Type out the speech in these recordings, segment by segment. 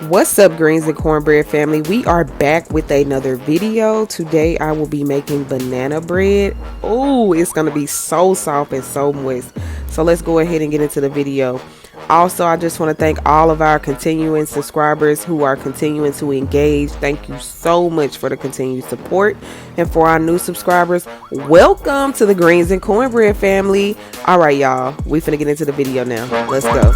What's up, greens and cornbread family? We are back with another video. Today I will be making banana bread. Oh, it's gonna be so soft and so moist. So let's go ahead and get into the video. Also, I just want to thank all of our continuing subscribers who are continuing to engage. Thank you so much for the continued support. And for our new subscribers, welcome to the greens and cornbread family. All right, y'all, we finna get into the video now. Let's go.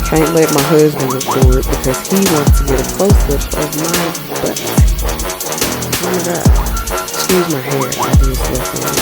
Can't let my husband record because he wants to get a close-up of my butt. Oh my god. Excuse my hair. I just left it on.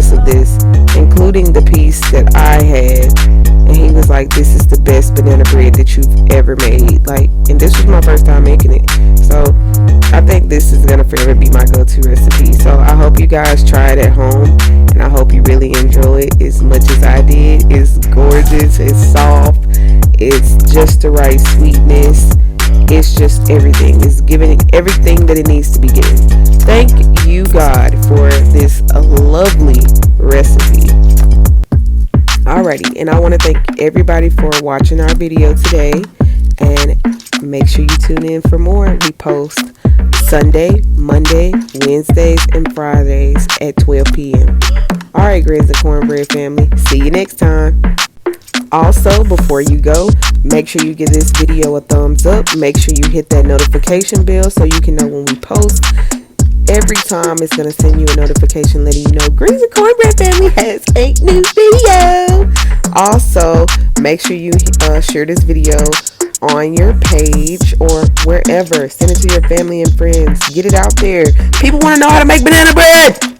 us of this, including the piece that I had. And he was like, this is the best banana bread that you've ever made. Like, and this was my first time making it. So I think this is going to forever be my go-to recipe. So I hope you guys try it at home. And I hope you really enjoy it as much as I did. It's gorgeous. It's soft. It's just the right sweetness. It's just everything. It's giving it everything that it needs to be given. Thank you, God, for this lovely recipe. Alrighty, and I want to thank everybody for watching our video today, and make sure you tune in for more. We post Sunday, Monday, Wednesdays, and Fridays at 12 p.m. Alright, Grits and Cornbread family, see you next time. Also, before you go, make sure you give this video a thumbs up. Make sure you hit that notification bell so you can know when we post. Every time it's going to send you a notification letting you know Grits and Cornbread family has a new video. Also, make sure you share this video on your page or wherever. Send it to your family and friends. Get it out there. People want to know how to make banana bread.